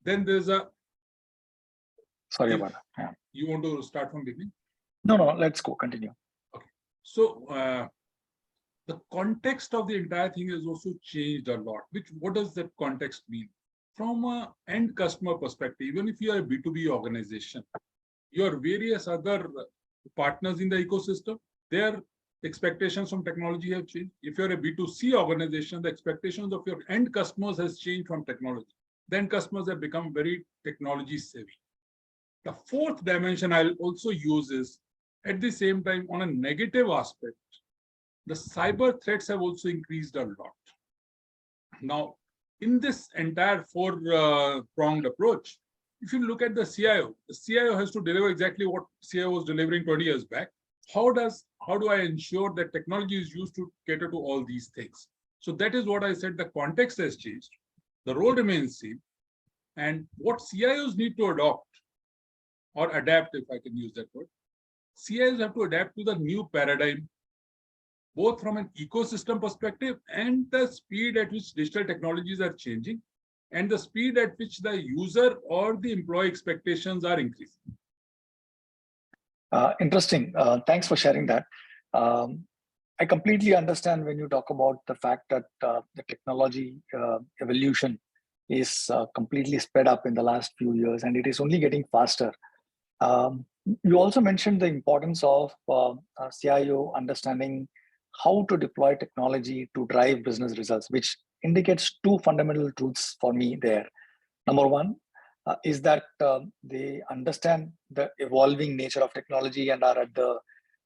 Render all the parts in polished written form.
Then there's a... Sorry about that. Yeah. You want to start from beginning? No, let's go, continue. Okay. So the context of the entire thing has also changed a lot. What does that context mean? From an end customer perspective, even if you are a B2B organization, your various other partners in the ecosystem, their expectations from technology have changed. If you're a B2C organization, the expectations of your end customers has changed from technology. Then customers have become very technology savvy. The fourth dimension I'll also use is, at the same time, on a negative aspect, the cyber threats have also increased a lot. Now, in this entire four-pronged approach, if you look at the CIO has to deliver exactly what CIO was delivering 20 years back. How do I ensure that technology is used to cater to all these things? So that is what I said, the context has changed. The role remains same. And what CIOs need to adopt or adapt, if I can use that word, CIOs have to adapt to the new paradigm, both from an ecosystem perspective and the speed at which digital technologies are changing and the speed at which the user or the employee expectations are increasing. Interesting. Thanks for sharing that. I completely understand when you talk about the fact that the technology evolution is completely sped up in the last few years, and it is only getting faster. You also mentioned the importance of CIO understanding how to deploy technology to drive business results, which indicates two fundamental truths for me there. Number one is that they understand the evolving nature of technology and are at the,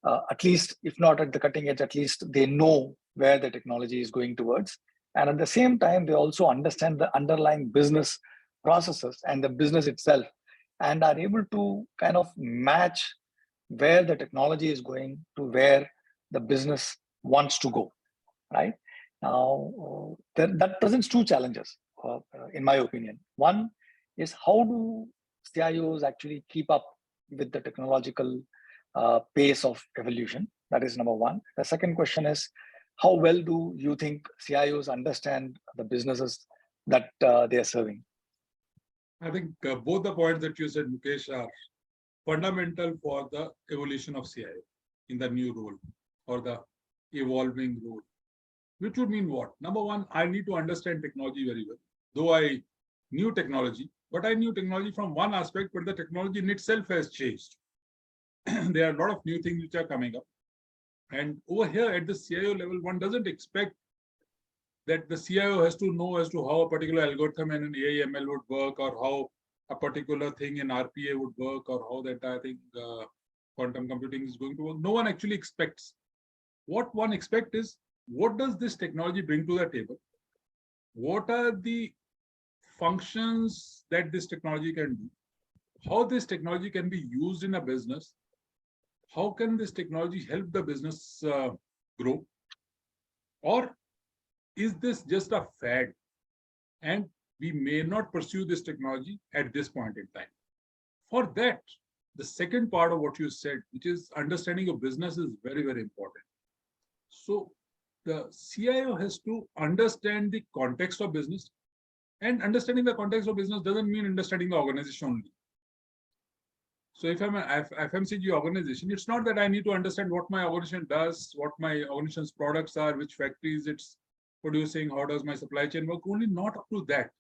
at least, if not at the cutting edge, at least they know where the technology is going towards. And at the same time, they also understand the underlying business processes and the business itself, and are able to kind of match where the technology is going to where the business wants to go, right? Now, that presents two challenges, in my opinion. One is, how do CIOs actually keep up with the technological pace of evolution? That is number one. The second question is, how well do you think CIOs understand the businesses that they are serving? I think both the points that you said, Mukesh, are fundamental for the evolution of CIO in the new role or the evolving role. Which would mean what? Number one, I need to understand technology very well. Though I knew technology, but I knew technology from one aspect, but the technology in itself has changed. There are a lot of new things which are coming up. And over here at the CIO level, one doesn't expect that the CIO has to know as to how a particular algorithm in an AI/ML would work, or how a particular thing in RPA would work, or how that I think quantum computing is going to work. No one actually expects. What one expects is, what does this technology bring to the table? What are the functions that this technology can do? How this technology can be used in a business? How can this technology help the business grow? Or is this just a fad and we may not pursue this technology at this point in time? For that, the second part of what you said, which is understanding of business, is very, very important. So the CIO has to understand the context of business, and understanding the context of business doesn't mean understanding the organization only. So if I'm an FMCG organization, it's not that I need to understand what my organization does, what my organization's products are, which factories it's producing, how does my supply chain work, only not up to that.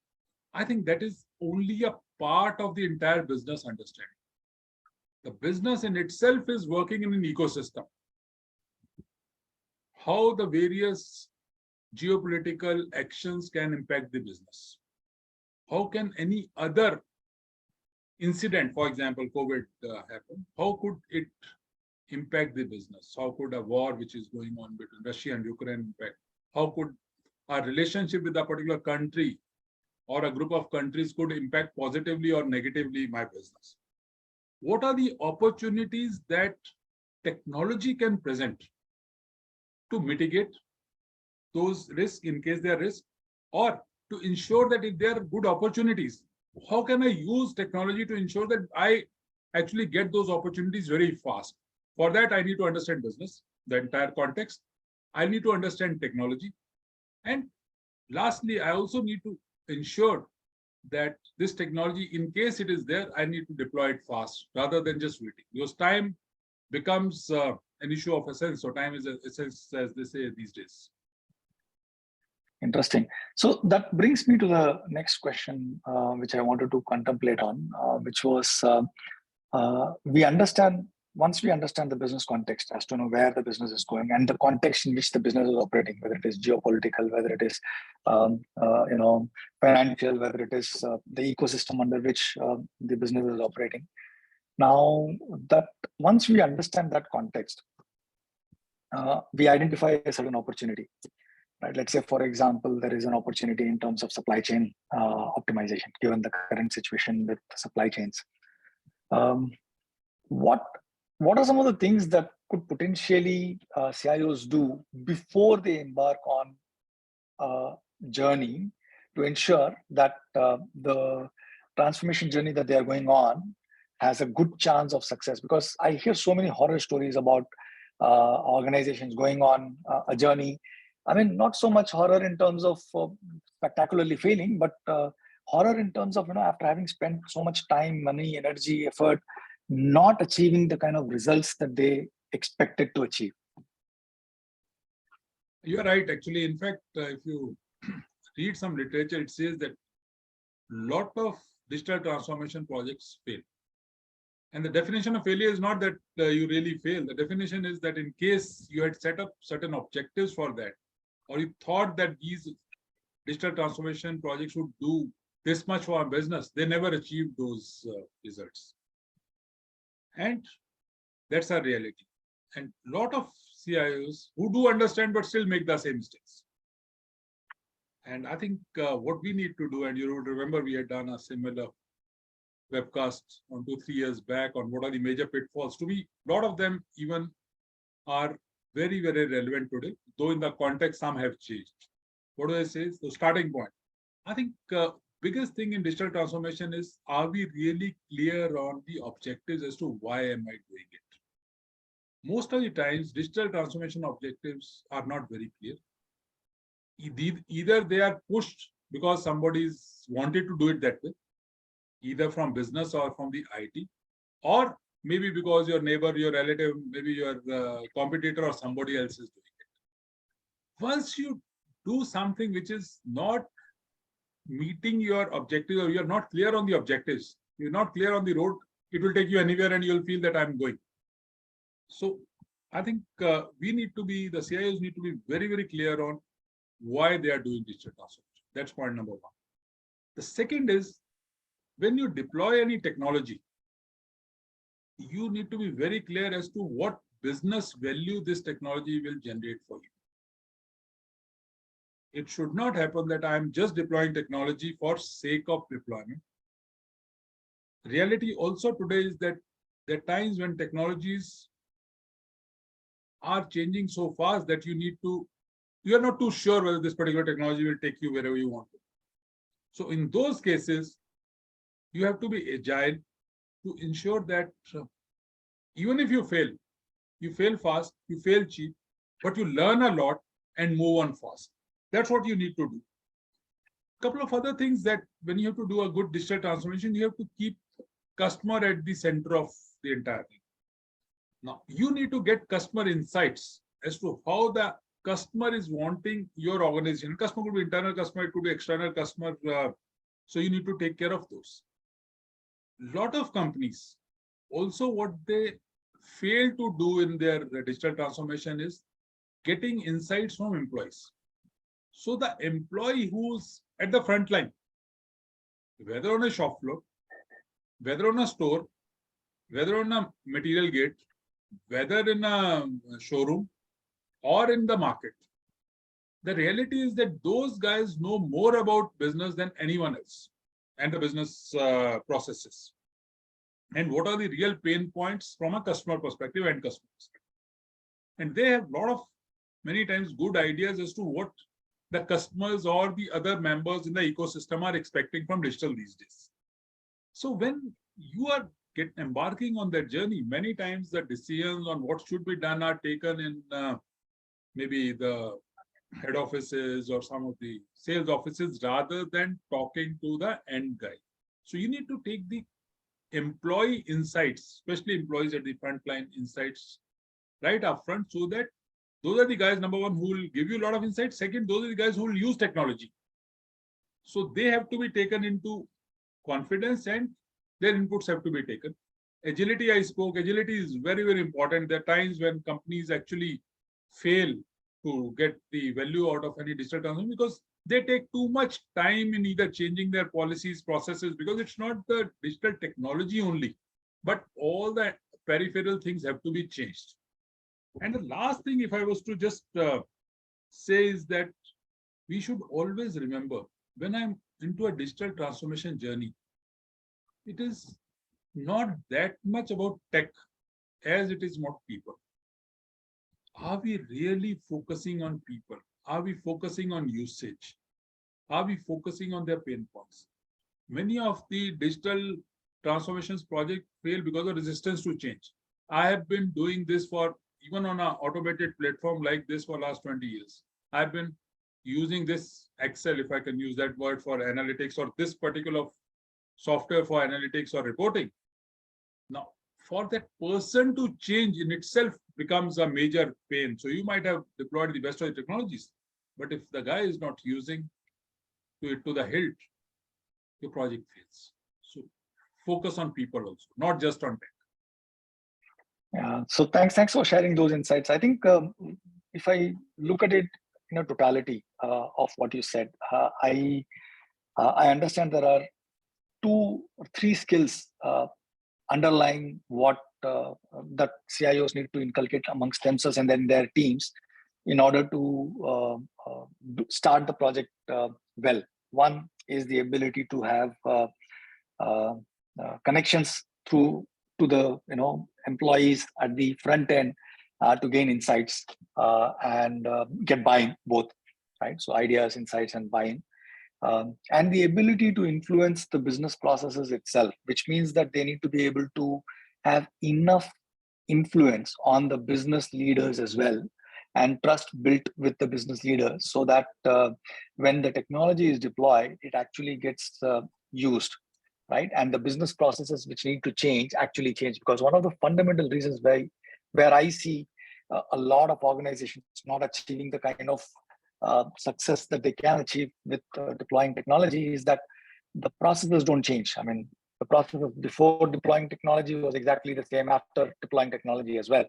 I think that is only a part of the entire business understanding. The business in itself is working in an ecosystem. How the various geopolitical actions can impact the business. How can any other incident, for example, COVID happen? How could it impact the business? How could a war which is going on between Russia and Ukraine impact? How could our relationship with a particular country or a group of countries could impact positively or negatively my business? What are the opportunities that technology can present to mitigate those risks in case there are risks, or to ensure that if there are good opportunities, how can I use technology to ensure that I actually get those opportunities very fast? For that, I need to understand business, the entire context. I need to understand technology. And lastly, I also need to ensure that this technology, in case it is there, I need to deploy it fast rather than just waiting. Because time becomes an issue of essence. So time is essence, as they say these days. Interesting. So that brings me to the next question, which I wanted to contemplate on, which was once we understand the business context as to know where the business is going and the context in which the business is operating, whether it is geopolitical, whether it is financial, whether it is the ecosystem under which the business is operating. Now, that once we understand that context, we identify a certain opportunity. Right? Let's say, for example, there is an opportunity in terms of supply chain optimization, given the current situation with supply chains. What are some of the things that could potentially CIOs do before they embark on a journey to ensure that the transformation journey that they are going on has a good chance of success? Because I hear so many horror stories about organizations going on a journey. I mean, not so much horror in terms of spectacularly failing, but horror in terms of, after having spent so much time, money, energy, effort, not achieving the kind of results that they expected to achieve. You're right. Actually, in fact, if you read some literature, it says that a lot of digital transformation projects fail. And the definition of failure is not that you really fail. The definition is that in case you had set up certain objectives for that, or you thought that these digital transformation projects would do this much for our business, they never achieved those results. And that's our reality. And a lot of CIOs who do understand but still make the same mistakes. And I think what we need to do, and you would remember we had done a similar webcast on 2-3 years back on what are the major pitfalls. To me, a lot of them even are very, very relevant today, though in the context some have changed. What do I say? So starting point. I think biggest thing in digital transformation is, are we really clear on the objectives as to why am I doing it? Most of the times, digital transformation objectives are not very clear. Either they are pushed because somebody's wanted to do it that way, either from business or from the IT, or maybe because your neighbor, your relative, maybe your competitor or somebody else is doing it. Once you do something which is not meeting your objectives, or you're not clear on the objectives, you're not clear on the road, it will take you anywhere and you'll feel that I'm going. So I think the CIOs need to be very, very clear on why they are doing digital transformation. That's point number one. The second is, when you deploy any technology, you need to be very clear as to what business value this technology will generate for you. It should not happen that I'm just deploying technology for sake of deployment. Reality also today is that there are times when technologies are changing so fast that you are not too sure whether this particular technology will take you wherever you want to. So in those cases, you have to be agile to ensure that even if you fail fast, you fail cheap, but you learn a lot and move on fast. That's what you need to do. A couple of other things that when you have to do a good digital transformation, you have to keep customer at the center of the entire thing. Now, you need to get customer insights as to how the customer is wanting your organization. Customer could be internal customer, it could be external customer. So you need to take care of those. A lot of companies also, what they fail to do in their digital transformation is getting insights from employees. So the employee who's at the front line, whether on a shop floor, whether on a store, whether on a material gate, whether in a showroom or in the market, the reality is that those guys know more about business than anyone else and the business processes. And what are the real pain points from a customer perspective and customer perspective. And they have many times good ideas as to what the customers or the other members in the ecosystem are expecting from digital these days. So when you are embarking on that journey, many times the decisions on what should be done are taken in maybe the head offices or some of the sales offices rather than talking to the end guy. So you need to take the employee insights, especially employees at the front line insights right up front, so that those are the guys, number one, who will give you a lot of insights. Second, those are the guys who will use technology. So they have to be taken into confidence and their inputs have to be taken. Agility, I spoke, agility is very, very important. There are times when companies actually fail to get the value out of any digital transformation because they take too much time in either changing their policies, processes, because it's not the digital technology only, but all the peripheral things have to be changed. And the last thing, if I was to just say, is that we should always remember when I'm into a digital transformation journey, it is not that much about tech as it is about people. Are we really focusing on people? Are we focusing on usage? Are we focusing on their pain points? Many of the digital transformations projects fail because of resistance to change. I have been doing this for, even on an automated platform like this, for last 20 years. I've been using this Excel, if I can use that word, for analytics, or this particular software for analytics or reporting. Now, for that person to change in itself becomes a major pain. So you might have deployed the best of the technologies, but if the guy is not using it to the hilt, your project fails. So focus on people also, not just on tech. Yeah. So thanks for sharing those insights. I think if I look at it in a totality of what you said, I understand there are 2 or 3 skills underlying what that CIOs need to inculcate amongst themselves and then their teams in order to start the project well. One is the ability to have connections through to the employees at the front end to gain insights and get buy-in both, right? So ideas, insights, and buy-in. And the ability to influence the business processes itself, which means that they need to be able to have enough influence on the business leaders as well, and trust built with the business leaders, so that when the technology is deployed, it actually gets used, right? And the business processes which need to change actually change. Because one of the fundamental reasons where I see a lot of organizations not achieving the kind of success that they can achieve with deploying technology is that the processes don't change. I mean, the process of before deploying technology was exactly the same after deploying technology as well.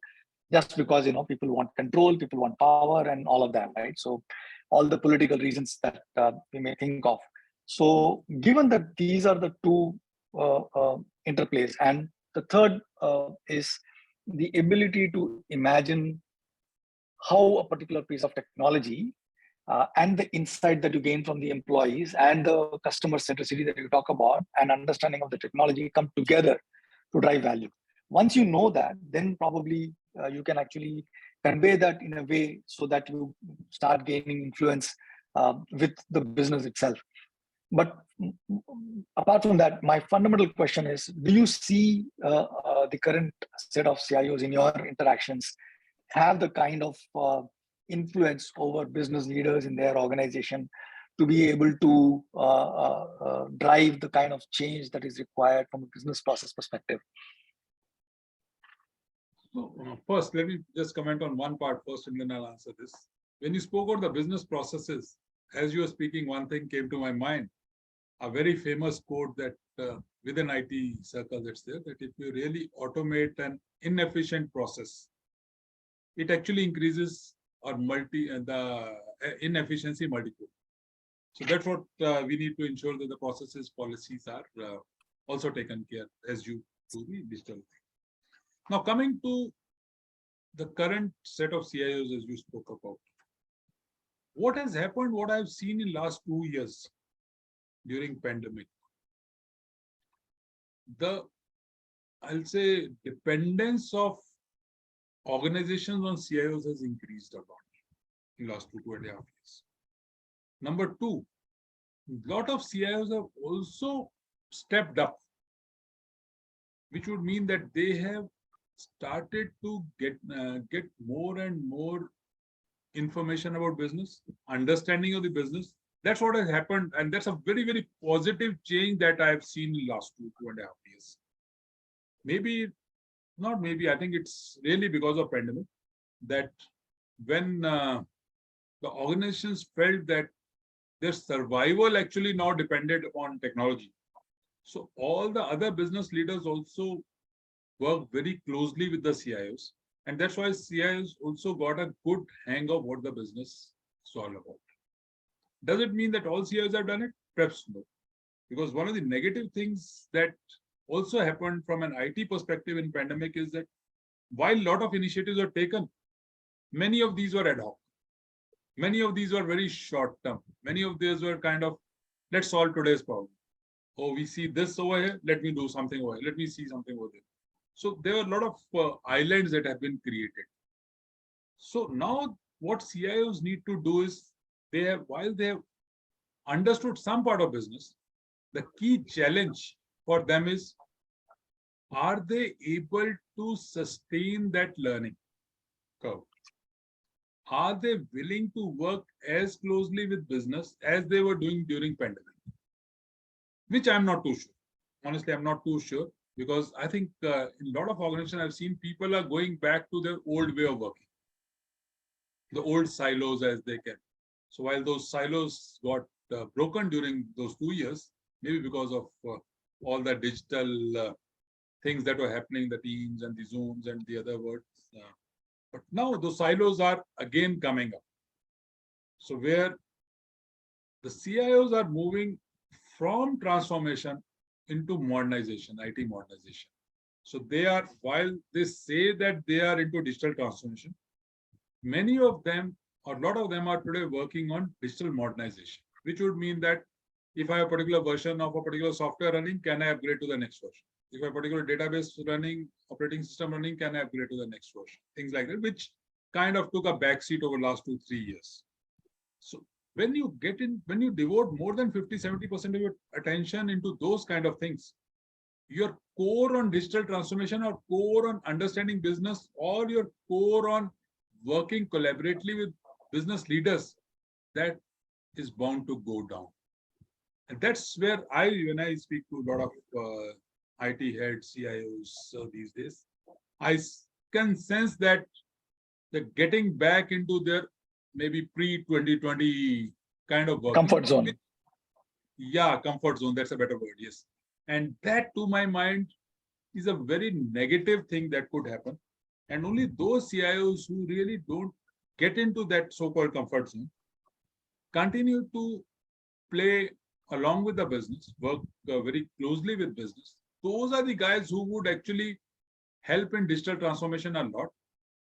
Just because people want control, people want power, and all of that, right? So, all the political reasons that we may think of. So, given that these are the 2 interplays, and the third is the ability to imagine how a particular piece of technology and the insight that you gain from the employees and the customer centricity that you talk about and understanding of the technology come together to drive value. Once you know that, then probably you can actually convey that in a way so that you start gaining influence with the business itself. But apart from that, my fundamental question is, do you see the current set of CIOs in your interactions have the kind of influence over business leaders in their organization to be able to drive the kind of change that is required from a business process perspective? So, first, let me just comment on one part first, and then I'll answer this. When you spoke about the business processes, as you were speaking, one thing came to my mind, a very famous quote that within IT circles, it's there, that if you really automate an inefficient process, it actually increases or the inefficiency multiple. So that's what we need to ensure, that the processes, policies are also taken care as you do the digital thing. Now, coming to the current set of CIOs, as you spoke about, what has happened, what I've seen in last 2 years during pandemic, I'll say, dependence of organizations on CIOs has increased a lot in last 2.5 years. Number 2, a lot of CIOs have also stepped up, which would mean that they have started to get more and more information about business, understanding of the business. That's what has happened. And that's a very, very positive change that I've seen in the last 2.5 years. Maybe, not maybe, I think it's really because of pandemic that when the organizations felt that their survival actually now depended upon technology. So all the other business leaders also work very closely with the CIOs. And that's why CIOs also got a good hang of what the business is all about. Does it mean that all CIOs have done it? Perhaps no. Because one of the negative things that also happened from an IT perspective in pandemic is that while a lot of initiatives were taken, many of these were ad hoc. Many of these were very short term. Many of these were kind of, let's solve today's problem. Oh, we see this over here, let me do something over here. Let me see something over there. So there are a lot of islands that have been created. So now what CIOs need to do is, while they have understood some part of business, the key challenge for them is, are they able to sustain that learning curve? Are they willing to work as closely with business as they were doing during pandemic? Which I'm not too sure. Honestly, I'm not too sure, because I think in a lot of organizations I've seen people are going back to their old way of working, the old silos as they can. So while those silos got broken during those 2 years, maybe because of all the digital things that were happening, the Teams and the Zooms and the other words. But now those silos are again coming up. So where the CIOs are moving from transformation into modernization, IT modernization. So they are, while they say that they are into digital transformation, many of them, or a lot of them, are today working on digital modernization, which would mean that if I have a particular version of a particular software running, can I upgrade to the next version? If a particular database running, operating system running, can I upgrade to the next version? Things like that, which kind of took a backseat over the last 2-3 years. So when you devote more than 50-70% of your attention into those kind of things, your core on digital transformation, or core on understanding business, or your core on working collaboratively with business leaders, that is bound to go down. And that's where when I speak to a lot of IT heads, CIOs these days, I can sense that they're getting back into their maybe pre-2020 kind of work. Comfort zone. Yeah, comfort zone. That's a better word. Yes. And that, to my mind, is a very negative thing that could happen. And only those CIOs who really don't get into that so-called comfort zone continue to play along with the business, work very closely with business. Those are the guys who would actually help in digital transformation a lot.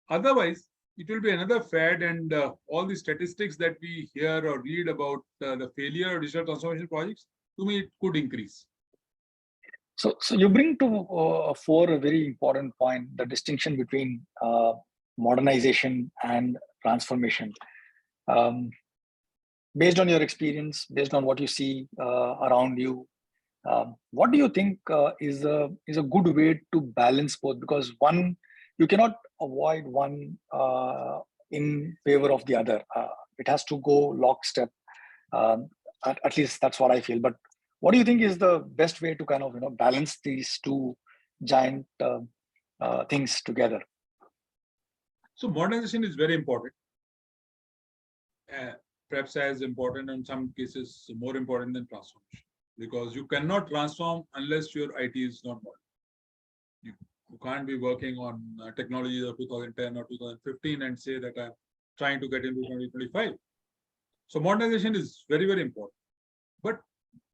Otherwise, it will be another fad, and all the statistics that we hear or read about the failure of digital transformation projects, to me, it could increase. So you bring to fore a very important point, the distinction between modernization and transformation. Based on your experience, based on what you see around you, what do you think is a good way to balance both? Because one, you cannot avoid one in favor of the other. It has to go lockstep. At least that's what I feel. But what do you think is the best way to kind of balance these two giant things together? So modernization is very important. Perhaps as important, in some cases more important than transformation, because you cannot transform unless your IT is not modern. You can't be working on technology of 2010 or 2015 and say that I'm trying to get into 2025. So modernization is very, very important. But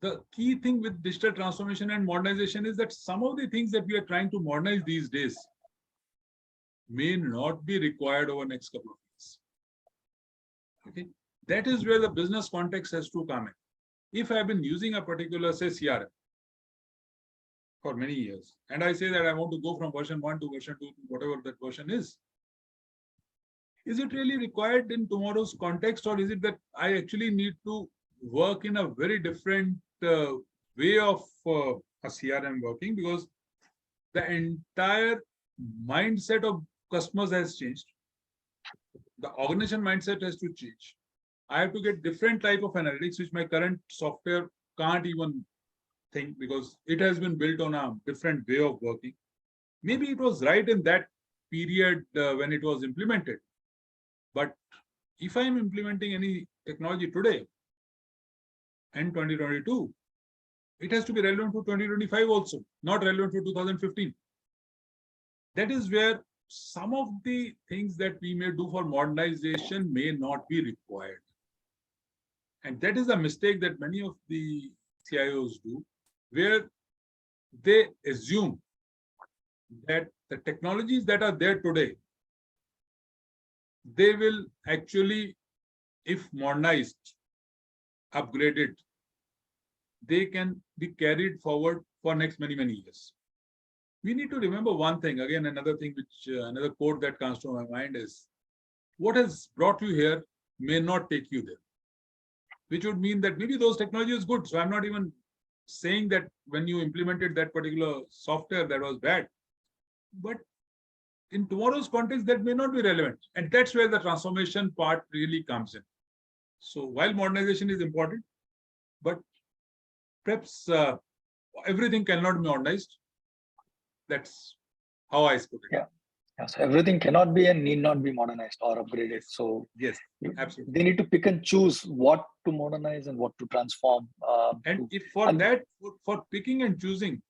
the key thing with digital transformation and modernization is that some of the things that we are trying to modernize these days may not be required over the next couple of years. Okay, that is where the business context has to come in. If I've been using a particular, say, CRM for many years, and I say that I want to go from version 1 to version 2 to whatever that version is it really required in tomorrow's context, or is it that I actually need to work in a very different way of a CRM working, because the entire mindset of customers has changed. The organization mindset has to change. I have to get different type of analytics, which my current software can't even think because it has been built on a different way of working. Maybe it was right in that period when it was implemented. But if I am implementing any technology today and 2022, it has to be relevant to 2025 also, not relevant to 2015. That is where some of the things that we may do for modernization may not be required. And that is a mistake that many of the CIOs do, where they assume that the technologies that are there today, they will actually, if modernized, upgraded, they can be carried forward for next many years. We need to remember one thing, again, another thing which, another quote that comes to my mind is, what has brought you here may not take you there. Which would mean that maybe those technology is good. So I'm not even saying that when you implemented that particular software that was bad. But in tomorrow's context, that may not be relevant. And that's where the transformation part really comes in. So while modernization is important, but perhaps everything cannot be modernized. That's how I put it. Yeah. Yeah, so everything cannot be and need not be modernized or upgraded. So yes, absolutely. They need to pick and choose what to modernize and what to transform. And if for that, for picking and choosing,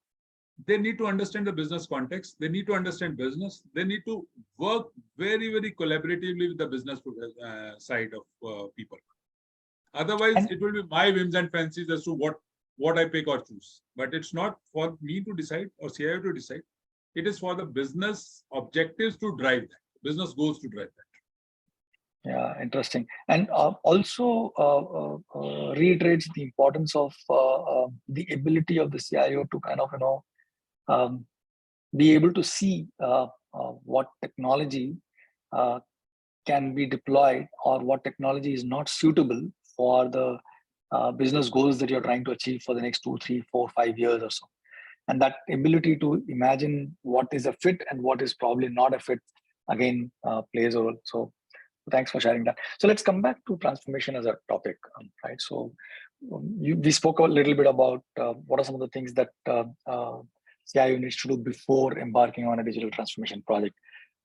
they need to understand the business context. They need to understand business. They need to work very collaboratively with the business side of people. Otherwise, it will be my whims and fancies as to what I pick or choose. But it's not for me to decide or CIO to decide. It is for the business objectives to drive that, business goals to drive that. Yeah, interesting. And also reiterates the importance of the ability of the CIO to kind of, be able to see what technology can be deployed or what technology is not suitable for the business goals that you're trying to achieve for the next 2, 3, 4, 5 years or so. And that ability to imagine what is a fit and what is probably not a fit, again, plays a role. So thanks for sharing that. So let's come back to transformation as a topic, right? So we spoke a little bit about what are some of the things that CIO needs to do before embarking on a digital transformation project.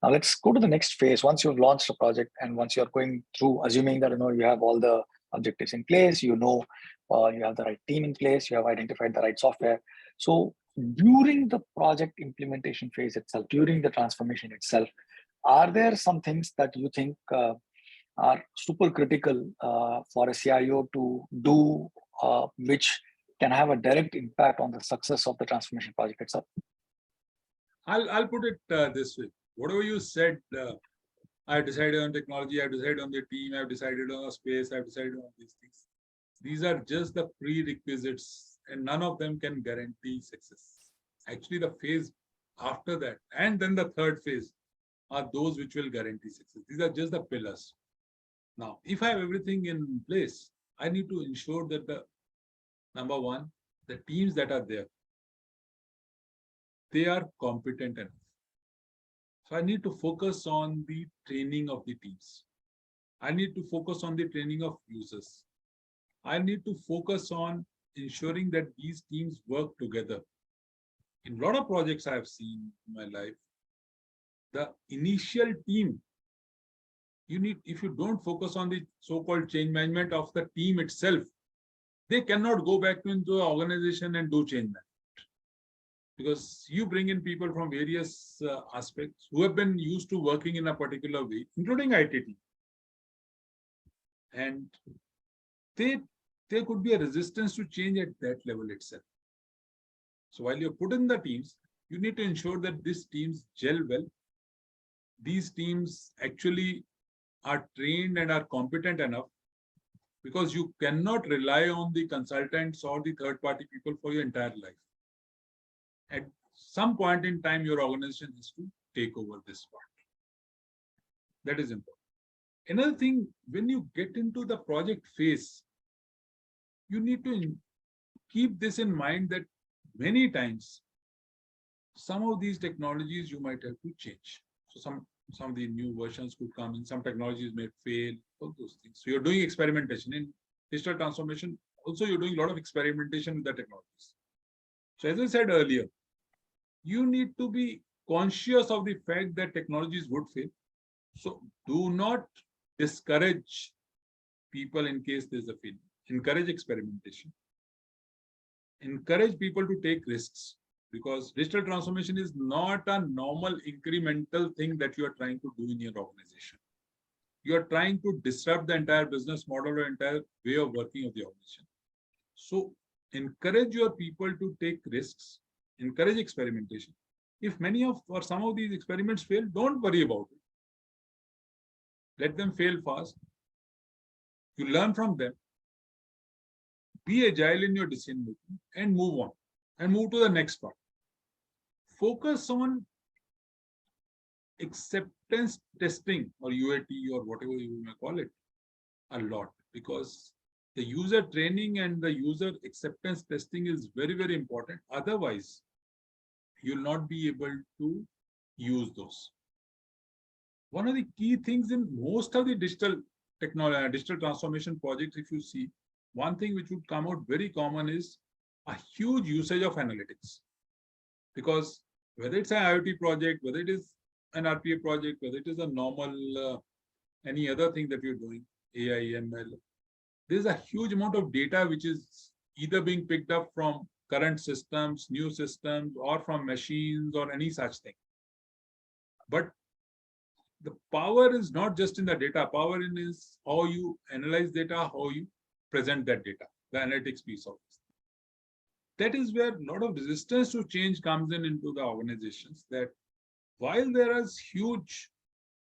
Now let's go to the next phase. Once you've launched a project and once you're going through, assuming that you have all the objectives in place, you have the right team in place, you have identified the right software. So during the project implementation phase itself, during the transformation itself, are there some things that you think are super critical for a CIO to do, which can have a direct impact on the success of the transformation project itself? I'll put it this way. Whatever you said, I've decided on technology, I've decided on the team, I've decided on a space, I've decided on these things. These are just the prerequisites and none of them can guarantee success. Actually, the phase after that and then the third phase are those which will guarantee success. These are just the pillars. Now, if I have everything in place, I need to ensure that number one, the teams that are there, they are competent enough. So I need to focus on the training of the teams. I need to focus on the training of users. I need to focus on ensuring that these teams work together. In a lot of projects I have seen in my life, the initial team, if you don't focus on the so-called change management of the team itself, they cannot go back into the organization and do change management. Because you bring in people from various aspects who have been used to working in a particular way, including IT team. And there could be a resistance to change at that level itself. So while you put in the teams, you need to ensure that these teams gel well. These teams actually are trained and are competent enough, because you cannot rely on the consultants or the third-party people for your entire life. At some point in time, your organization has to take over this part. That is important. Another thing, when you get into the project phase, you need to keep this in mind that many times, some of these technologies you might have to change. So some of the new versions could come in, some technologies may fail, all those things. So you're doing experimentation in digital transformation. Also, you're doing a lot of experimentation with the technologies. So as I said earlier, you need to be conscious of the fact that technologies would fail. So do not discourage people in case there's a failure. Encourage experimentation. Encourage people to take risks, because digital transformation is not a normal incremental thing that you are trying to do in your organization. You are trying to disrupt the entire business model or entire way of working of the organization. So encourage your people to take risks, encourage experimentation. If many of or some of these experiments fail, don't worry about it. Let them fail fast. You learn from them. Be agile in your decision making and move on and move to the next part. Focus on acceptance testing or UAT or whatever you may call it a lot, because the user training and the user acceptance testing is very, very important. Otherwise, you'll not be able to use those. One of the key things in most of the digital technology, digital transformation projects, if you see, one thing which would come out very common is a huge usage of analytics. Because whether it's an IoT project, whether it is an RPA project, whether it is a normal, any other thing that you're doing, AI, ML, there's a huge amount of data which is either being picked up from current systems, new systems, or from machines or any such thing. But the power is not just in the data. Power in is how you analyze data, how you present that data, the analytics piece of this. That is where a lot of resistance to change comes in into the organizations, that while there is huge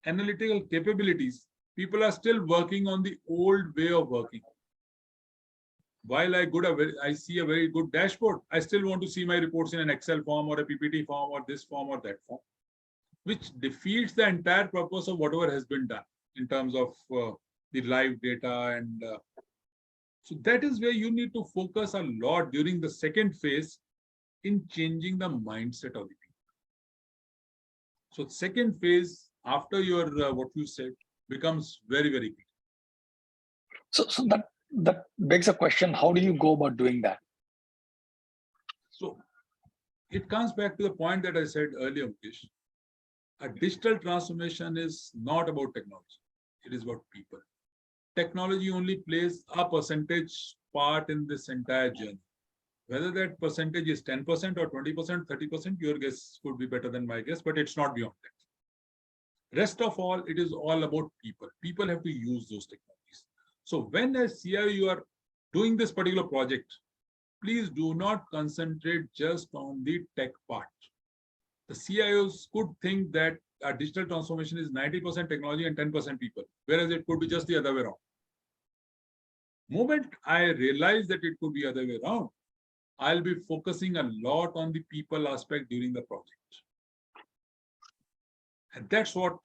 analytical capabilities, people are still working on the old way of working. While I see a very good dashboard, I still want to see my reports in an Excel form or a PPT form or this form or that form, which defeats the entire purpose of whatever has been done in terms of the live data. And so that is where you need to focus a lot during the second phase in changing the mindset of the people. So second phase after your what you said becomes very, very key. So that begs a question: how do you go about doing that? So it comes back to the point that I said earlier, Mukesh. A digital transformation is not about technology. It is about people. Technology only plays a percentage part in this entire journey. Whether that percentage is 10% or 20%, 30%, your guess could be better than my guess, but it's not beyond that. Rest of all, it is all about people. People have to use those technologies. So when as CIO you are doing this particular project, please do not concentrate just on the tech part. The CIOs could think that a digital transformation is 90% technology and 10% people, whereas it could be just the other way around. Moment I realize that it could be the other way around, I'll be focusing a lot on the people aspect during the project. And that's what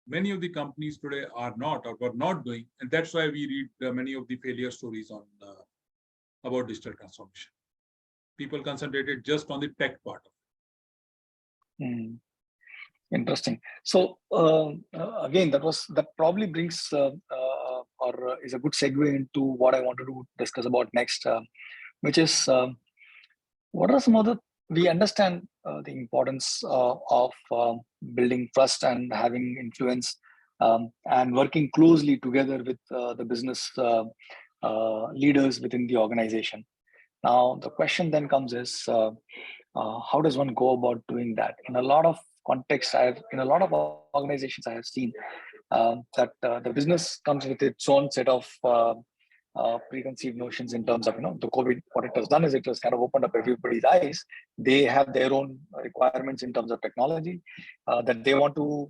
many of the companies today are not or were not doing. And that's why we read many of the failure stories on about digital transformation. People concentrated just on the tech part of it. Interesting. So again, that probably brings or is a good segue into what I wanted to discuss about next, which is what are some other. We understand the importance of building trust and having influence and working closely together with the business leaders within the organization. Now, the question then comes is, how does one go about doing that? In a lot of contexts, in a lot of organizations, I have seen that the business comes with its own set of preconceived notions in terms of, the COVID. What it has done is it has kind of opened up everybody's eyes. They have their own requirements in terms of technology that they want to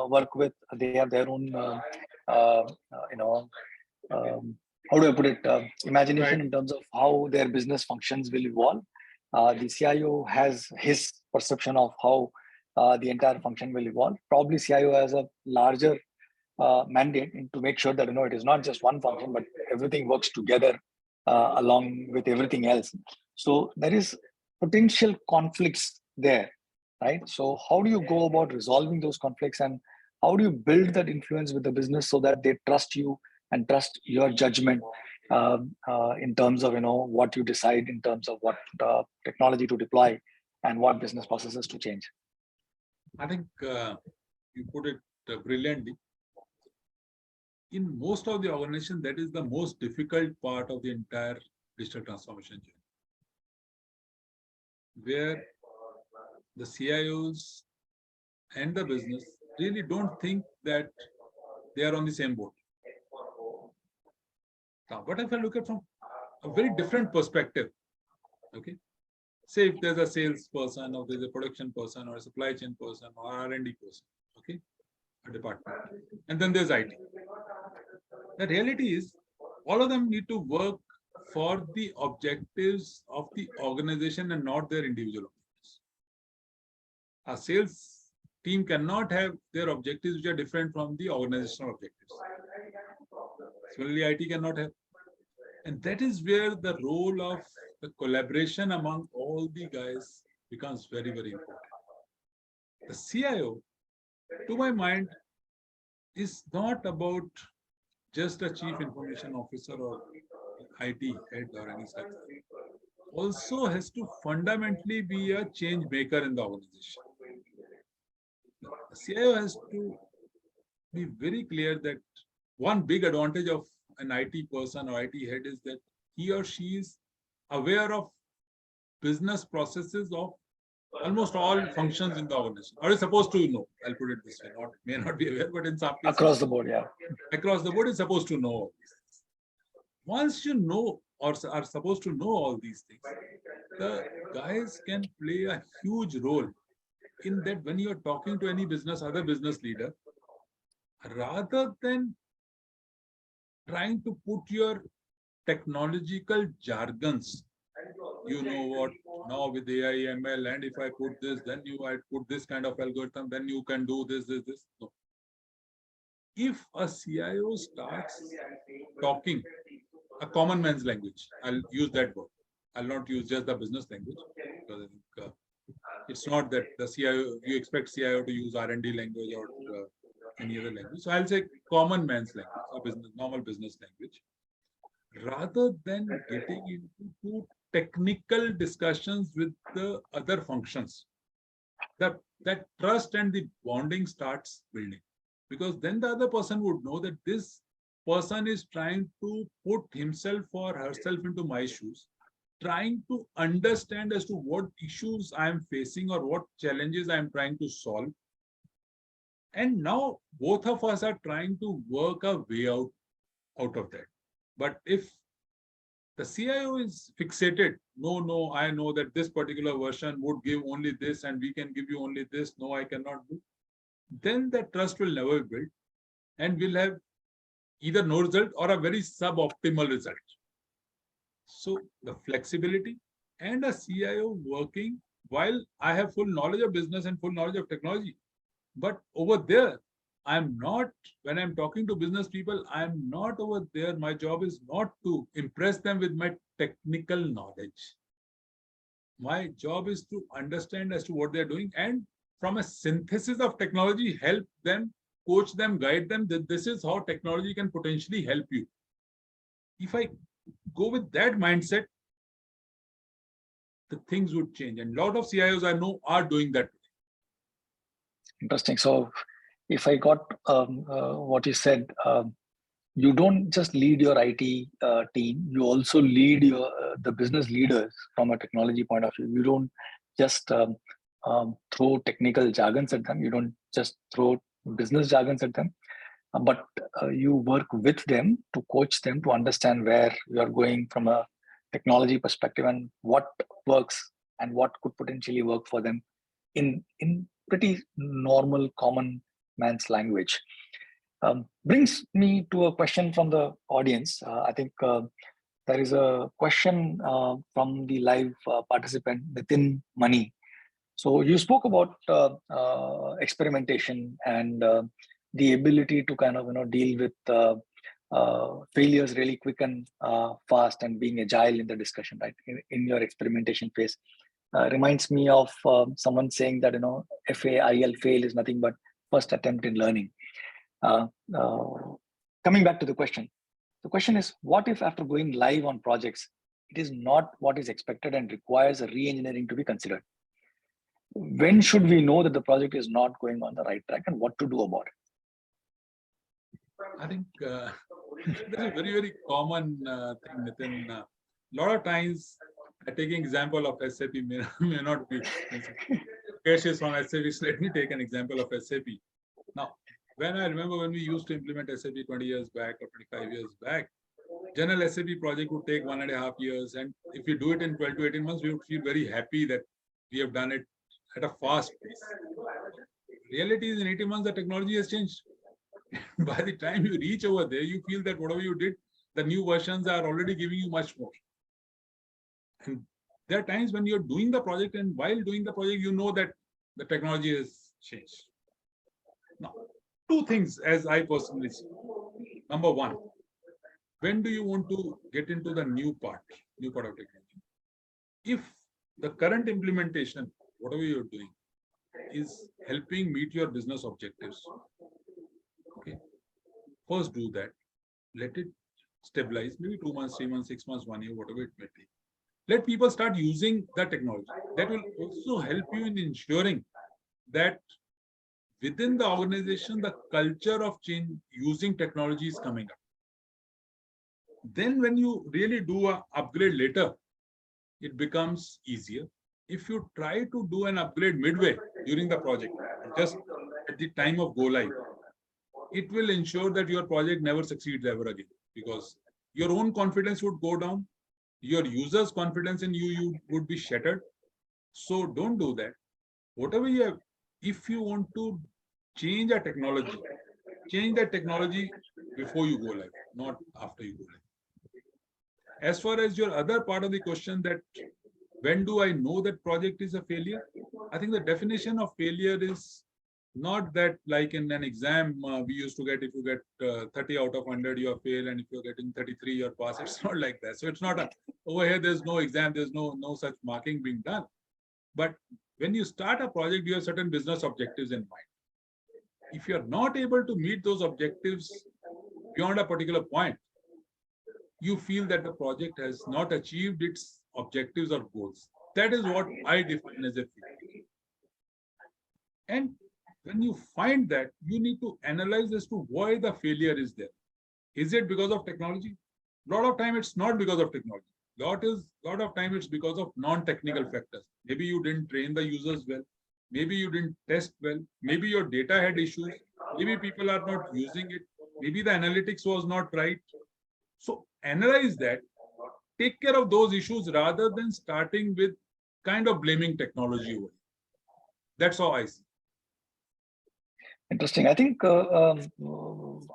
work with. They have their own, how do I put it, imagination in terms of how their business functions will evolve. The CIO has his perception of how the entire function will evolve. Probably CIO has a larger mandate to make sure that it is not just one function, but everything works together along with everything else. So there is potential conflicts there, right? So how do you go about resolving those conflicts, and how do you build that influence with the business so that they trust you and trust your judgment in terms of what you decide in terms of what technology to deploy and what business processes to change? I think you put it brilliantly. In most of the organization, that is the most difficult part of the entire digital transformation journey, where the CIOs and the business really don't think that they are on the same boat. Now, what if I look at from a very different perspective? Okay, say if there's a sales person, or there's a production person, or a supply chain person, or R&D person, okay, a department, and then there's IT. The reality is, all of them need to work for the objectives of the organization and not their individual objectives. A sales team cannot have their objectives which are different from the organizational objectives. Similarly, IT cannot have. And that is where the role of the collaboration among all the guys becomes very, very important. The CIO, to my mind, is not about just a chief information officer or IT head or any such thing. Also has to fundamentally be a change maker in the organization. The CIO has to be very clear that one big advantage of an IT person or IT head is that he or she is aware of business processes of almost all functions in the organization, or is supposed to know. I'll put it this way: may not be aware, but in some cases, across the board, yeah, across the board, is supposed to know all these things. Once you know or are supposed to know all these things, the guys can play a huge role in that. When you are talking to any other business leader, rather than trying to put your technological jargons, you know what, now with AI, ML, and if I put this, then I put this kind of algorithm, then you can do this. No. If a CIO starts talking a common man's language, I'll use that word. I'll not use just the business language, because I think it's not that the CIO, you expect CIO to use R&D language or any other language. So I'll say common man's language, normal business language, rather than getting into technical discussions with the other functions. That trust and the bonding starts building, because then the other person would know that this person is trying to put himself or herself into my shoes, trying to understand as to what issues I am facing or what challenges I am trying to solve. And now both of us are trying to work a way out of that. But if the CIO is fixated, no, I know that this particular version would give only this and we can give you only this, no, I cannot do, then that trust will never be built, and we'll have either no result or a very suboptimal result. So the flexibility and a CIO working, while I have full knowledge of business and full knowledge of technology, but over there, I'm not, when I'm talking to business people, I'm not over there. My job is not to impress them with my technical knowledge. My job is to understand as to what they're doing, and from a synthesis of technology, help them, coach them, guide them, that this is how technology can potentially help you. If I go with that mindset, the things would change. And a lot of CIOs I know are doing that. Interesting. So if I got what you said, you don't just lead your IT team, you also lead your the business leaders from a technology point of view. You don't just throw technical jargons at them. You don't just throw business jargons at them, but you work with them to coach them to understand where you are going from a technology perspective and what works and what could potentially work for them in pretty normal common man's language. Brings me to a question from the audience. I think there is a question from the live participant within Money. So you spoke about experimentation and the ability to kind of deal with failures really quick and fast, and being agile in the discussion, right? In your experimentation phase, reminds me of someone saying that FAIL, fail is nothing but first attempt in learning. Uh, uh, Coming back to the question is, what if after going live on projects, it is not what is expected and requires a re-engineering to be considered? When should we know that the project is not going on the right track and what to do about it? I think that's a very, very common thing, Nitin. A lot of times, taking example of SAP may not be. Cash is from SAP, so let me take an example of SAP. Now, when I remember when we used to implement SAP 20 years back or 25 years back, general SAP project would take 1.5 years. And if we do it in 12 to 18 months, we would feel very happy that we have done it at a fast pace. Reality is in 18 months, the technology has changed. By the time you reach over there, you feel that whatever you did, the new versions are already giving you much more. And there are times when you're doing the project, and while doing the project, you know that the technology has changed. Now, two things as I personally see. Number one, when do you want to get into the new part of technology? If the current implementation, whatever you're doing, is helping meet your business objectives, okay, first do that. Let it stabilize, maybe 2 months, 3 months, 6 months, 1 year, whatever it may be. Let people start using the technology. That will also help you in ensuring that within the organization, the culture of change using technology is coming up. Then when you really do an upgrade later, it becomes easier. If you try to do an upgrade midway during the project, just at the time of go live, it will ensure that your project never succeeds ever again, because your own confidence would go down, your users' confidence in you would be shattered. So don't do that. Whatever you have, if you want to change a technology, change that technology before you go live, not after you go live. As far as your other part of the question, that when do I know that project is a failure? I think the definition of failure is not that like in an exam we used to get, if you get 30 out of 100, you are fail, and if you're getting 33, you're pass. It's not like that. So it's not a, over here, there's no exam, there's no such marking being done. But when you start a project, you have certain business objectives in mind. If you're not able to meet those objectives beyond a particular point, you feel that the project has not achieved its objectives or goals. That is what I define as a failure. And when you find that, you need to analyze as to why the failure is there. Is it because of technology? A lot of time it's not because of technology. Lot of time it's because of non-technical factors. Maybe you didn't train the users well. Maybe you didn't test well. Maybe your data had issues. Maybe people are not using it. Maybe the analytics was not right. So analyze that. Take care of those issues rather than starting with kind of blaming technology over it. That's how I see. Interesting. I think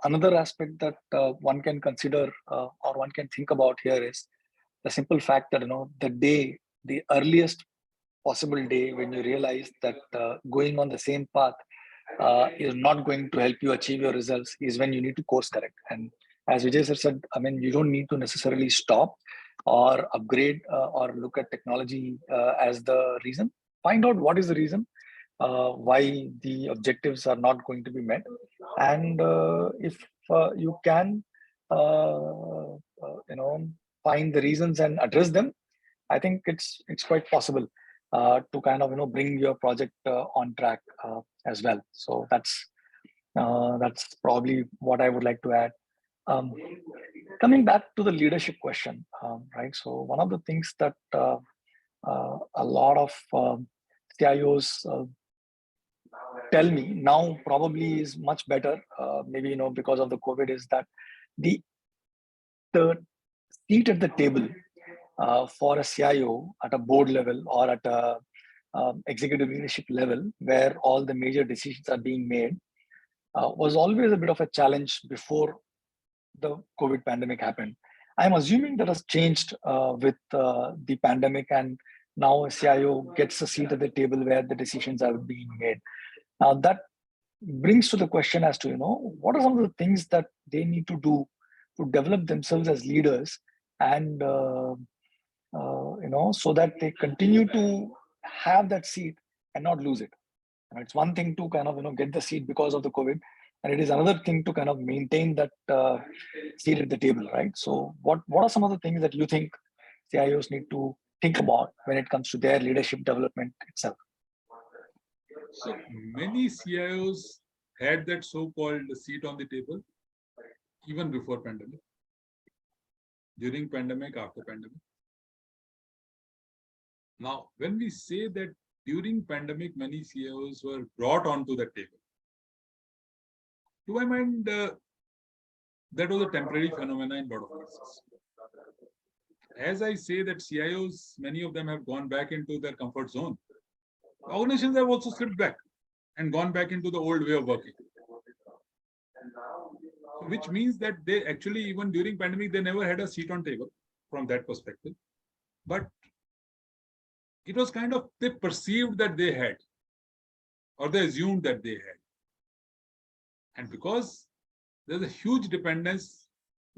another aspect that one can consider or one can think about here is the simple fact that, the earliest possible day when you realize that going on the same path is not going to help you achieve your results is when you need to course correct. And as Vijay sir said, I mean, you don't need to necessarily stop or upgrade or look at technology as the reason. Find out what is the reason why the objectives are not going to be met, and if you can find the reasons and address them, I think it's quite possible to kind of bring your project on track as well. So that's probably what I would like to add. Coming back to the leadership question, right? So one of the things that a lot of CIOs tell me now probably is much better, maybe because of the COVID, is that the seat at the table for a CIO at a board level or at a executive leadership level, where all the major decisions are being made, was always a bit of a challenge before the COVID pandemic happened. I'm assuming that has changed with the pandemic, and now a CIO gets a seat at the table where the decisions are being made. Now that brings to the question as to, what are some of the things that they need to do to develop themselves as leaders, and so that they continue to have that seat and not lose it. It's one thing to kind of get the seat because of the COVID, and it is another thing to kind of maintain that seat at the table, right? So what are some of the things that you think CIOs need to think about when it comes to their leadership development itself? So many CIOs had that so-called seat on the table even before pandemic, during pandemic, after pandemic. Now, when we say that during pandemic, many CIOs were brought onto the table, to my mind, that was a temporary phenomenon in a lot of cases. As I say that CIOs, many of them have gone back into their comfort zone. Organizations have also slipped back and gone back into the old way of working. Which means that they actually, even during pandemic, they never had a seat on table from that perspective. But it was kind of, they perceived that they had, or they assumed that they had. And because there's a huge dependence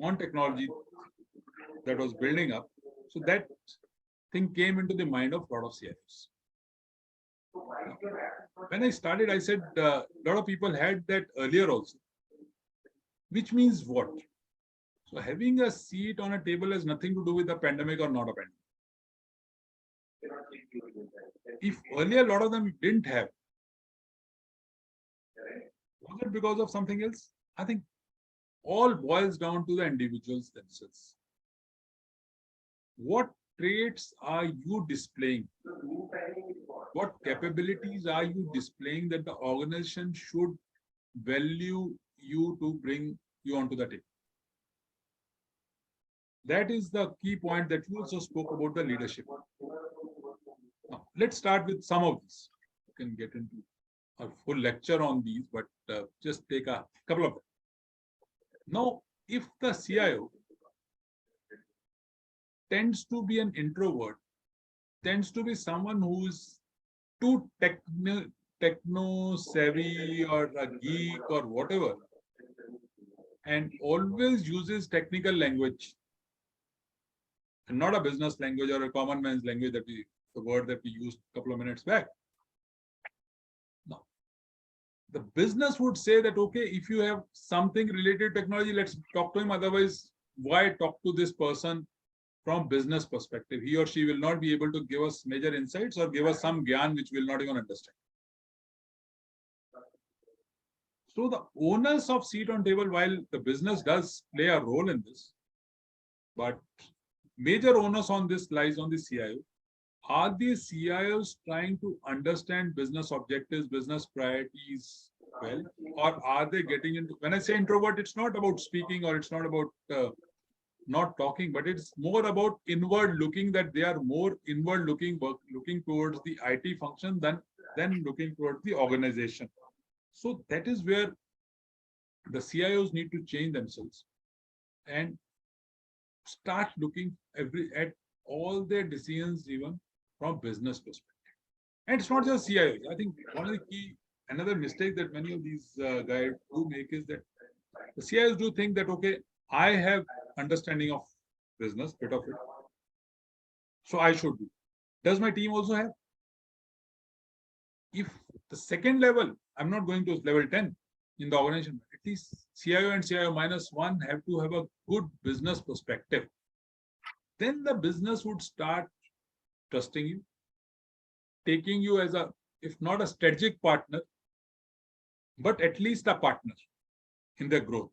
on technology that was building up, so that thing came into the mind of a lot of CIOs. When I started, I said a lot of people had that earlier also, which means what? So having a seat on a table has nothing to do with a pandemic or not a pandemic. If earlier a lot of them didn't have, was it because of something else? I think all boils down to the individuals themselves. What traits are you displaying? What capabilities are you displaying that the organization should value you to bring you onto the table? That is the key point that you also spoke about, the leadership. Now, let's start with some of these. You can get into a full lecture on these, but just take a couple of them. Now, if the CIO tends to be an introvert, tends to be someone who's too techno savvy or a geek or whatever, and always uses technical language and not a business language or a common man's language, that the word that we used a couple of minutes back. Now, the business would say that, okay, if you have something related to technology, let's talk to him. Otherwise, why talk to this person from business perspective? He or she will not be able to give us major insights or give us some gyan which we'll not even understand. So the owners of seat on table, while the business does play a role in this, but major onus on this lies on the CIO. Are these CIOs trying to understand business objectives, business priorities well, or are they getting into, when I say introvert, it's not about speaking or it's not about not talking, but it's more about inward looking, that they are more inward looking, looking towards the IT function than looking towards the organization. So that is where the CIOs need to change themselves and start looking at all their decisions even from business perspective. And it's not just CIOs. I think one of the key, another mistake that many of these guys do make is that the CIOs do think that, okay, I have understanding of business, bit of it, so I should be. Does my team also have? If the second level, I'm not going to level 10 in the organization, at least CIO and CIO -1 have to have a good business perspective. Then the business would start trusting you, taking you as a, if not a strategic partner, but at least a partner in their growth.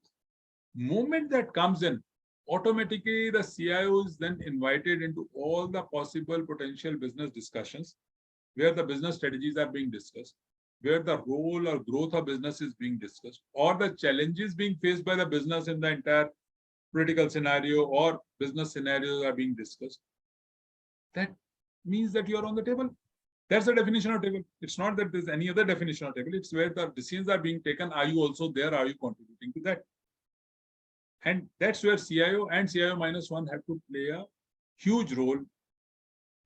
Moment that comes in, automatically the CIO is then invited into all the possible potential business discussions where the business strategies are being discussed, where the role or growth of business is being discussed, or the challenges being faced by the business in the entire political scenario or business scenarios are being discussed. That means that you are on the table. That's the definition of table. It's not that there's any other definition of table. It's where the decisions are being taken. Are you also there? Are you contributing to that? And that's where CIO and CIO -1 have to play a huge role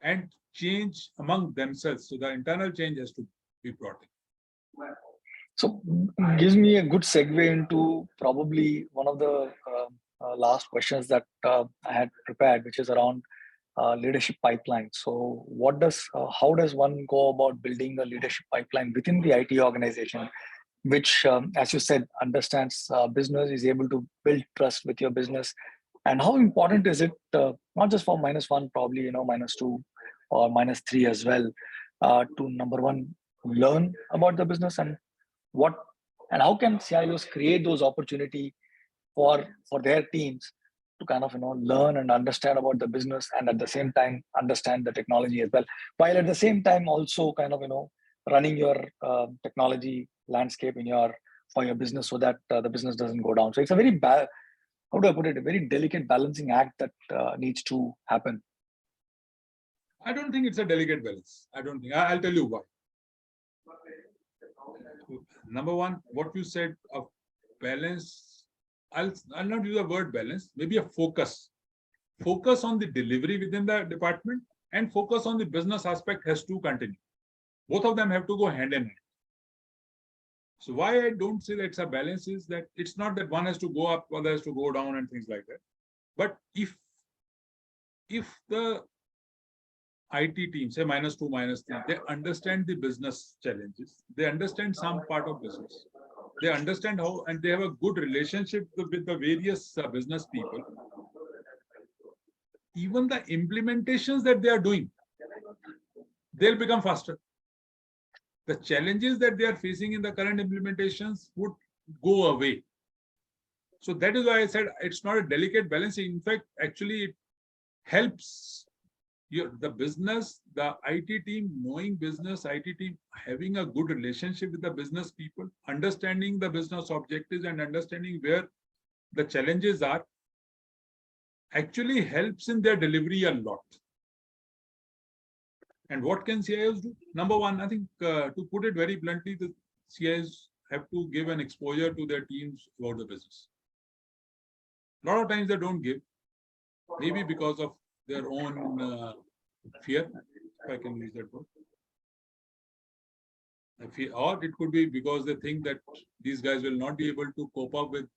and change among themselves. So the internal change has to be brought in. So gives me a good segue into probably one of the last questions that I had prepared, which is around leadership pipeline. So how does one go about building a leadership pipeline within the IT organization, which, as you said, understands business, is able to build trust with your business? And how important is it, not just for -1, probably, -2 or -3 as well, to number one, learn about the business, and what and how can CIOs create those opportunity for their teams to kind of learn and understand about the business, and at the same time understand the technology as well, while at the same time also kind of running your technology landscape for your business, so that the business doesn't go down. So it's a very how do I put it, a very delicate balancing act that needs to happen. I don't think it's a delicate balance. I don't think. I'll tell you why. Number one, what you said of balance, I'll not use the word balance, maybe a focus. Focus on the delivery within the department and focus on the business aspect has to continue. Both of them have to go hand in hand. So why I don't say that it's a balance is that it's not that one has to go up, other has to go down and things like that. But if the IT team, say -2, -3, they understand the business challenges, they understand some part of business, they understand how, and they have a good relationship with the various business people, even the implementations that they are doing, they'll become faster. The challenges that they are facing in the current implementations would go away. So that is why I said it's not a delicate balancing. In fact, actually it helps the business, the IT team knowing business, IT team having a good relationship with the business people, understanding the business objectives and understanding where the challenges are, actually helps in their delivery a lot. And what can CIOs do? Number one, I think to put it very bluntly, the CIOs have to give an exposure to their teams about the business. A lot of times they don't give, maybe because of their own fear, if I can use that word. Or it could be because they think that these guys will not be able to cope up with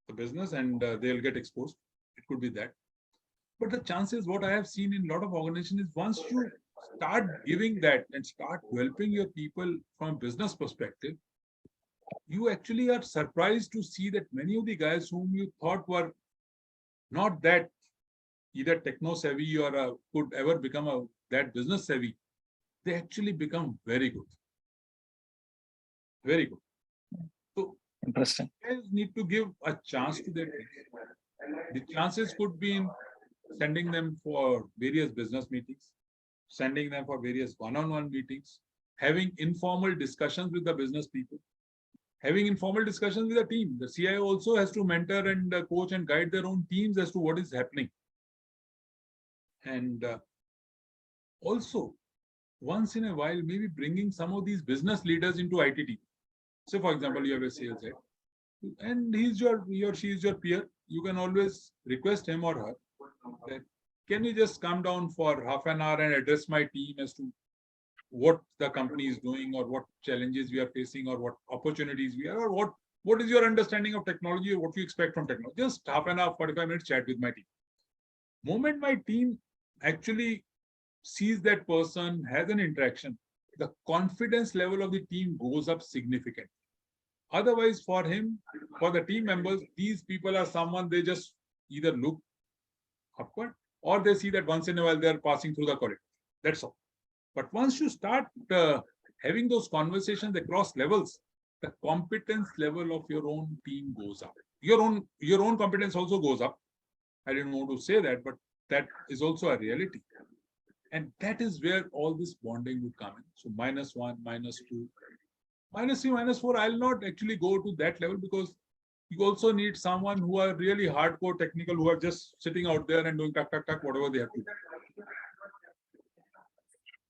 the business and they'll get exposed. It could be that. But the chances, what I have seen in a lot of organizations is once you start giving that and start developing your people from a business perspective, you actually are surprised to see that many of the guys whom you thought were not that either techno savvy or could ever become that business savvy, they actually become very good. Very good. So interesting. guys need to give a chance to their teams. The chances could be in sending them for various business meetings, sending them for various one-on-one meetings, having informal discussions with the business people, having informal discussions with the team. The CIO also has to mentor and coach and guide their own teams as to what is happening. And also, once in a while, maybe bringing some of these business leaders into IT team. So, for example, you have a sales head, and he or she is your peer. You can always request him or her that, can you just come down for half an hour and address my team as to what the company is doing, or what challenges we are facing, or what opportunities we are, or what is your understanding of technology, or what you expect from technology. Just half an hour, 45 minutes chat with my team. Moment my team actually sees that person, has an interaction, the confidence level of the team goes up significantly. Otherwise, for the team members, these people are someone they just either look upward or they see that once in a while they're passing through the corridor. That's all. But once you start having those conversations across levels, the competence level of your own team goes up. Your own competence also goes up. I didn't want to say that, but that is also a reality. And that is where all this bonding would come in. So -1, -2, -3, -4, I'll not actually go to that level, because you also need someone who are really hardcore technical, who are just sitting out there and doing tuck, whatever they have to do.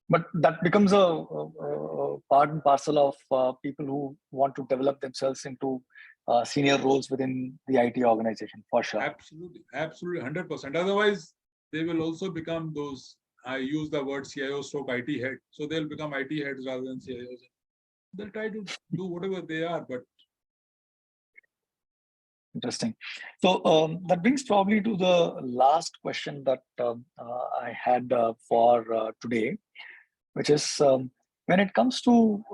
But that becomes a part and parcel of people who want to develop themselves into senior roles within the IT organization, for sure. Absolutely, 100%. Otherwise, they will also become those, I use the word CIO stroke IT head. So they'll become IT heads rather than CIOs. They'll try to do whatever they are, but Interesting. So that brings probably to the last question that I had for today, which is when it comes to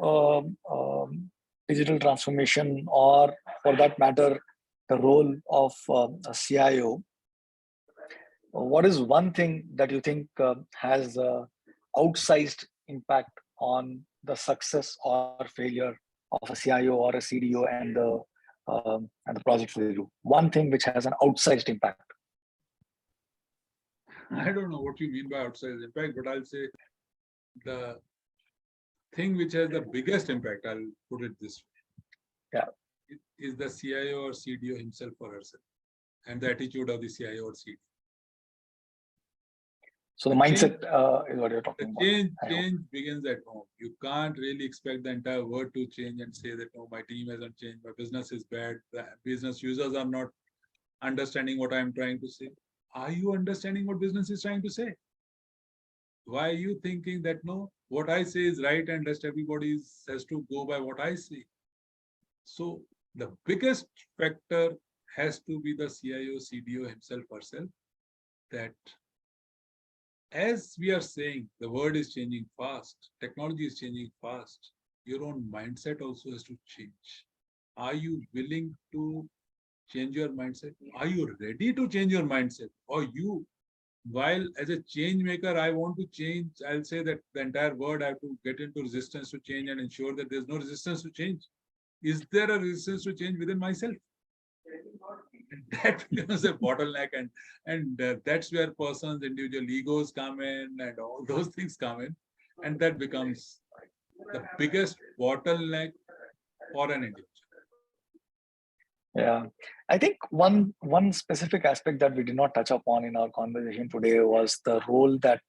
digital transformation, or for that matter, the role of a CIO. What is one thing that you think has outsized impact on the success or failure of a CIO or a CDO and the projects they do? One thing which has an outsized impact. I don't know what you mean by outsized impact, but I'll say the thing which has the biggest impact, I'll put it this way. Yeah. It is the CIO or CDO himself or herself, and the attitude of the CIO or CDO. So the mindset is what you're talking about. Change begins at home. You can't really expect the entire world to change and say that, no, my team hasn't changed, my business is bad, the business users are not understanding what I'm trying to say. Are you understanding what business is trying to say? Why are you thinking that, no, what I say is right and rest everybody has to go by what I say? So the biggest factor has to be the CIO, CDO himself or herself, that as we are saying, the world is changing fast, technology is changing fast, your own mindset also has to change. Are you willing to change your mindset? Are you ready to change your mindset? Or you, while as a change maker, I want to change, I'll say that the entire world, I have to get into resistance to change and ensure that there's no resistance to change. Is there a resistance to change within myself? And that becomes a bottleneck, and that's where persons, individual egos come in, and all those things come in, and that becomes the biggest bottleneck for an individual. Yeah, I think one specific aspect that we did not touch upon in our conversation today was the role that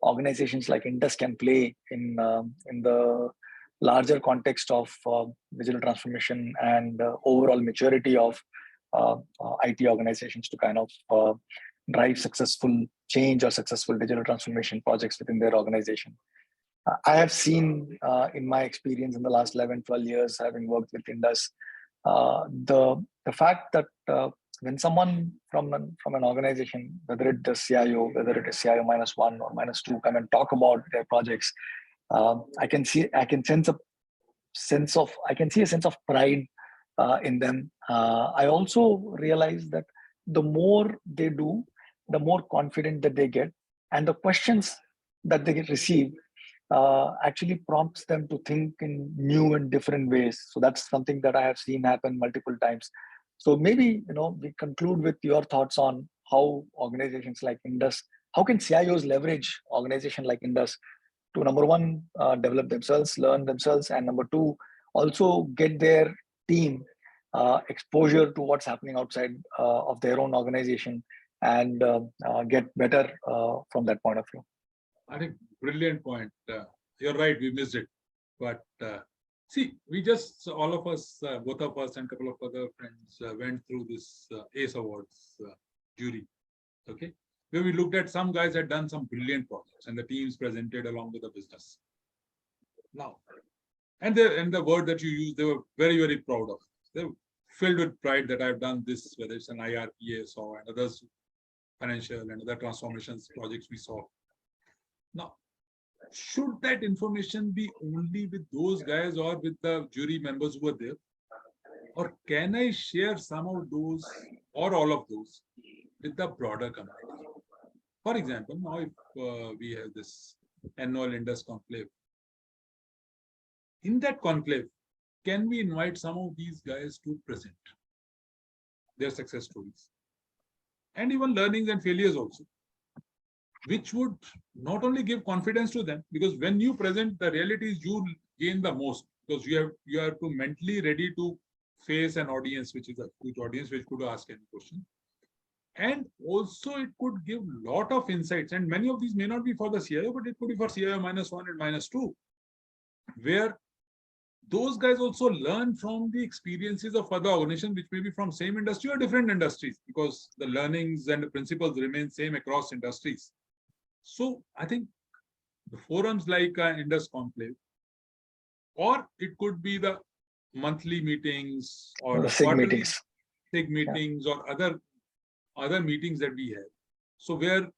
organizations like Indus can play in the larger context of digital transformation and overall maturity of IT organizations to kind of drive successful change or successful digital transformation projects within their organization. I have seen in my experience in the last 11, 12 years, having worked with Indus, the fact that when someone from an organization, whether it is CIO, whether it is CIO -1 or -2, come and talk about their projects, I can see a sense of pride in them. I also realize that the more they do, the more confident that they get, and the questions that they receive actually prompts them to think in new and different ways. So that's something that I have seen happen multiple times. So maybe we conclude with your thoughts on how organizations like Indus, how can CIOs leverage organization like Indus to, number one, develop themselves, learn themselves, and number two, also get their team exposure to what's happening outside of their own organization and get better from that point of view. I think brilliant point. You're right, we missed it. But see, we just, all of us, both of us and a couple of other friends went through this ACE Awards jury. Okay, where we looked at some guys had done some brilliant projects and the teams presented along with the business. Now, and the word that you used, they were very, very proud of. They were filled with pride that I've done this, whether it's an IRPS or others, financial and other transformations projects we saw. Now, should that information be only with those guys or with the jury members who were there? Or can I share some of those or all of those with the broader community? For example, now if we have this annual Indus conclave, in that conclave, can we invite some of these guys to present their success stories and even learnings and failures also, which would not only give confidence to them, because when you present, the reality is you gain the most, because you have to mentally ready to face an audience, which is a huge audience, which could ask any question. And also it could give a lot of insights, and many of these may not be for the CIO, but it could be for CIO -1 and -2, where those guys also learn from the experiences of other organizations, which may be from same industry or different industries, because the learnings and the principles remain same across industries. So I think the forums like Indus Conclave, or it could be the monthly meetings or the SIG meetings. SIG meetings or other meetings that we have. So where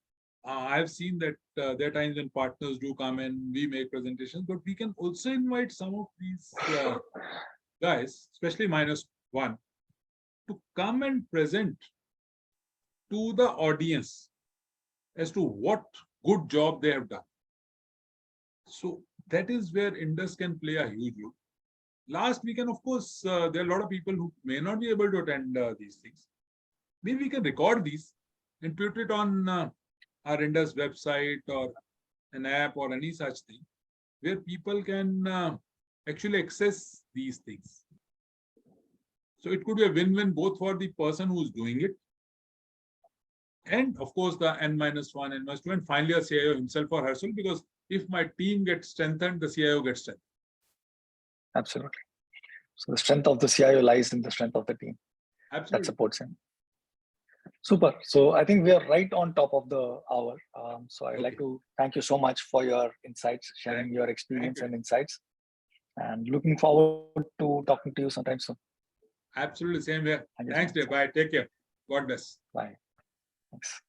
I've seen that there are times when partners do come and we make presentations, but we can also invite some of these guys, especially -1, to come and present to the audience as to what good job they have done. So that is where Indus can play a huge role. Last weekend, of course, there are a lot of people who may not be able to attend these things. Maybe we can record these and put it on our Indus website or an app or any such thing, where people can actually access these things. So it could be a win-win both for the person who's doing it, and of course the N-1, N-2, and finally a CIO himself or herself, because if my team gets strengthened, the CIO gets strengthened. Absolutely. So the strength of the CIO lies in the strength of the team that Absolutely. supports him. Super. So I think we are right on top of the hour. So I'd like to thank you so much for your insights, sharing your experience and insights, and looking forward to talking to you sometime soon. Absolutely, same here. Thank you so Thanks, dear. much. Bye. Take care. God bless. Bye. Thanks.